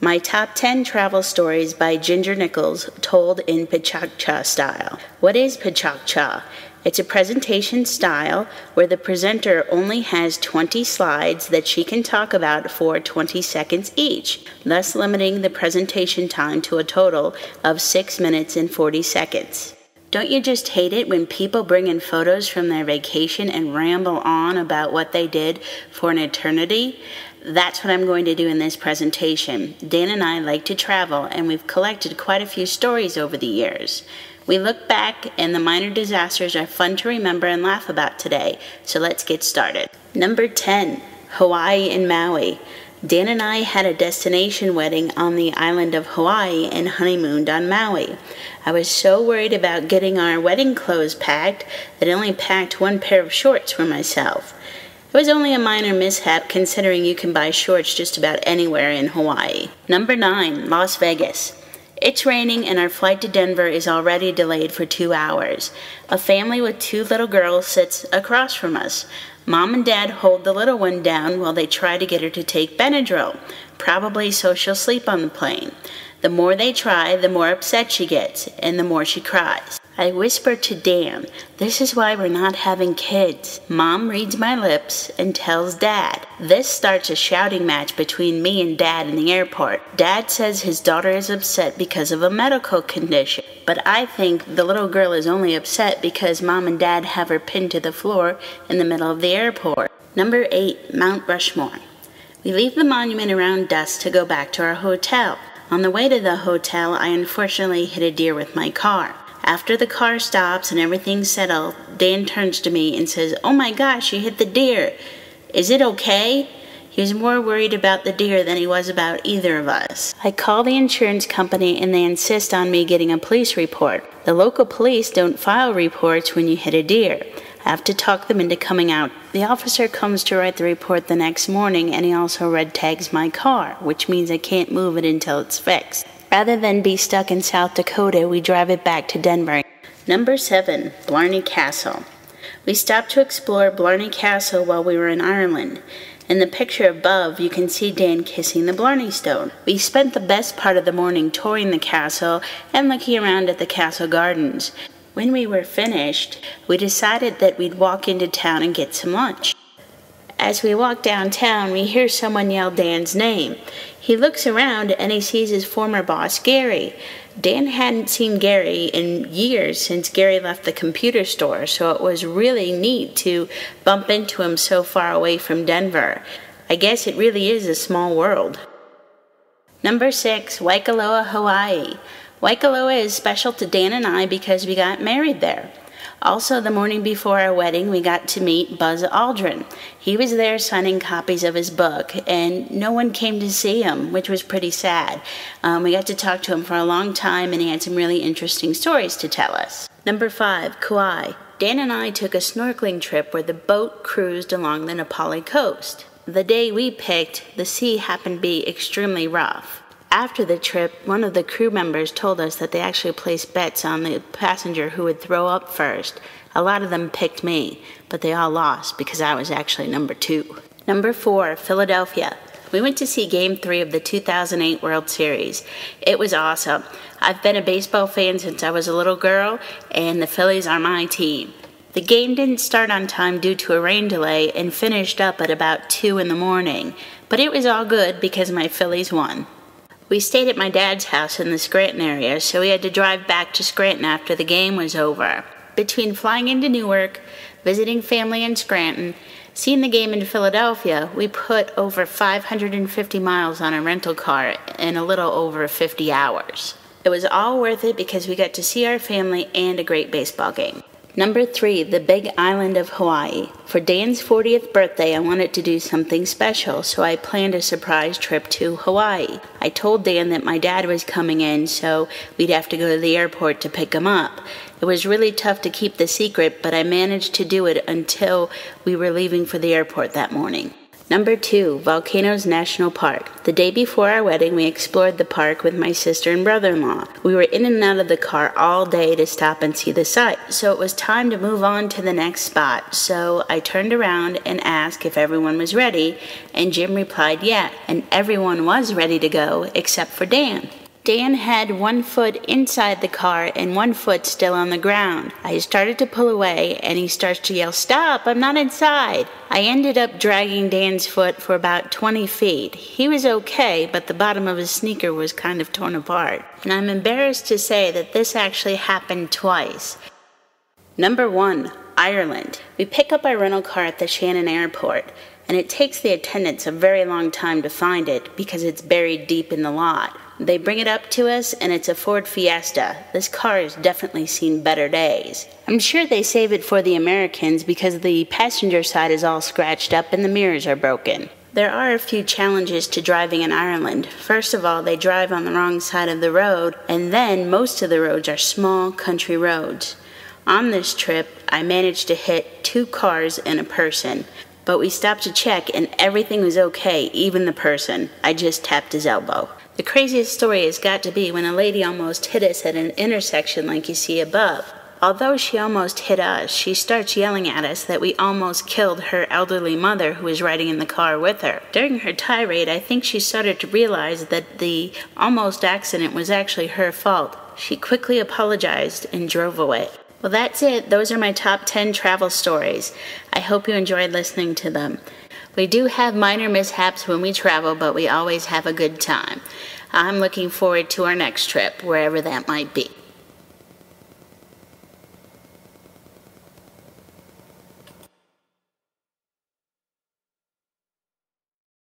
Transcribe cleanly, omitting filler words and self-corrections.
My top 10 travel stories by Ginger Nichols, told in Pachacha style. What is Pachacha? It's a presentation style where the presenter only has 20 slides that she can talk about for 20 seconds each, thus limiting the presentation time to a total of 6 minutes and 40 seconds. Don't you just hate it when people bring in photos from their vacation and ramble on about what they did for an eternity? That's what I'm going to do in this presentation. Dan and I like to travel, and we've collected quite a few stories over the years. We look back, and the minor disasters are fun to remember and laugh about today, so let's get started. Number 10, Hawaii and Maui. Dan and I had a destination wedding on the island of Hawaii and honeymooned on Maui. I was so worried about getting our wedding clothes packed that I only packed one pair of shorts for myself. It was only a minor mishap considering you can buy shorts just about anywhere in Hawaii. Number 9, Las Vegas. It's raining and our flight to Denver is already delayed for 2 hours. A family with 2 little girls sits across from us. Mom and Dad hold the little one down while they try to get her to take Benadryl, probably so she'll sleep on the plane. The more they try, the more upset she gets, and the more she cries. I whisper to Dan, "This is why we're not having kids." Mom reads my lips and tells Dad. This starts a shouting match between me and Dad in the airport. Dad says his daughter is upset because of a medical condition, but I think the little girl is only upset because Mom and Dad have her pinned to the floor in the middle of the airport. Number 8, Mount Rushmore. We leave the monument around dusk to go back to our hotel. On the way to the hotel, I unfortunately hit a deer with my car. After the car stops and everything's settled, Dan turns to me and says, "Oh my gosh, you hit the deer. Is it okay?" He was more worried about the deer than he was about either of us. I call the insurance company and they insist on me getting a police report. The local police don't file reports when you hit a deer. I have to talk them into coming out. The officer comes to write the report the next morning, and he also red tags my car, which means I can't move it until it's fixed. Rather than be stuck in South Dakota, we drive it back to Denver. Number 7, Blarney Castle. We stopped to explore Blarney Castle while we were in Ireland. In the picture above, you can see Dan kissing the Blarney Stone. We spent the best part of the morning touring the castle and looking around at the castle gardens. When we were finished, we decided that we'd walk into town and get some lunch. As we walk downtown, we hear someone yell Dan's name. He looks around and he sees his former boss, Gary. Dan hadn't seen Gary in years since Gary left the computer store, so it was really neat to bump into him so far away from Denver. I guess it really is a small world. Number 6, Waikoloa, Hawaii. Waikoloa is special to Dan and I because we got married there. Also, the morning before our wedding, we got to meet Buzz Aldrin. He was there signing copies of his book, and no one came to see him, which was pretty sad. We got to talk to him for a long time, and he had some really interesting stories to tell us. Number 5, Kauai. Dan and I took a snorkeling trip where the boat cruised along the Napali coast. The day we picked, the sea happened to be extremely rough. After the trip, one of the crew members told us that they actually placed bets on the passenger who would throw up first. A lot of them picked me, but they all lost because I was actually number 2. Number 4, Philadelphia. We went to see Game 3 of the 2008 World Series. It was awesome. I've been a baseball fan since I was a little girl, and the Phillies are my team. The game didn't start on time due to a rain delay and finished up at about 2 in the morning, but it was all good because my Phillies won. We stayed at my dad's house in the Scranton area, so we had to drive back to Scranton after the game was over. Between flying into Newark, visiting family in Scranton, seeing the game in Philadelphia, we put over 550 miles on a rental car in a little over 50 hours. It was all worth it because we got to see our family and a great baseball game. Number 3, the Big Island of Hawaii. For Dan's 40th birthday, I wanted to do something special, so I planned a surprise trip to Hawaii. I told Dan that my dad was coming in, so we'd have to go to the airport to pick him up. It was really tough to keep the secret, but I managed to do it until we were leaving for the airport that morning. Number 2, Volcanoes National Park. The day before our wedding, we explored the park with my sister and brother-in-law. We were in and out of the car all day to stop and see the sights, so it was time to move on to the next spot. So I turned around and asked if everyone was ready, and Jim replied, yeah, and everyone was ready to go except for Dan. Dan had one foot inside the car and one foot still on the ground. I started to pull away, and he starts to yell, "Stop, I'm not inside." I ended up dragging Dan's foot for about 20 feet. He was okay, but the bottom of his sneaker was kind of torn apart. And I'm embarrassed to say that this actually happened twice. Number 1, Ireland. We pick up our rental car at the Shannon Airport, and it takes the attendants a very long time to find it because it's buried deep in the lot. They bring it up to us, and it's a Ford Fiesta. This car has definitely seen better days. I'm sure they save it for the Americans because the passenger side is all scratched up and the mirrors are broken. There are a few challenges to driving in Ireland. First of all, they drive on the wrong side of the road, and then most of the roads are small country roads. On this trip, I managed to hit 2 cars and a person, but we stopped to check and everything was okay, even the person. I just tapped his elbow. The craziest story has got to be when a lady almost hit us at an intersection like you see above. Although she almost hit us, she starts yelling at us that we almost killed her elderly mother who was riding in the car with her. During her tirade, I think she started to realize that the almost accident was actually her fault. She quickly apologized and drove away. Well, that's it. Those are my top 10 travel stories. I hope you enjoyed listening to them. We do have minor mishaps when we travel, but we always have a good time. I'm looking forward to our next trip, wherever that might be.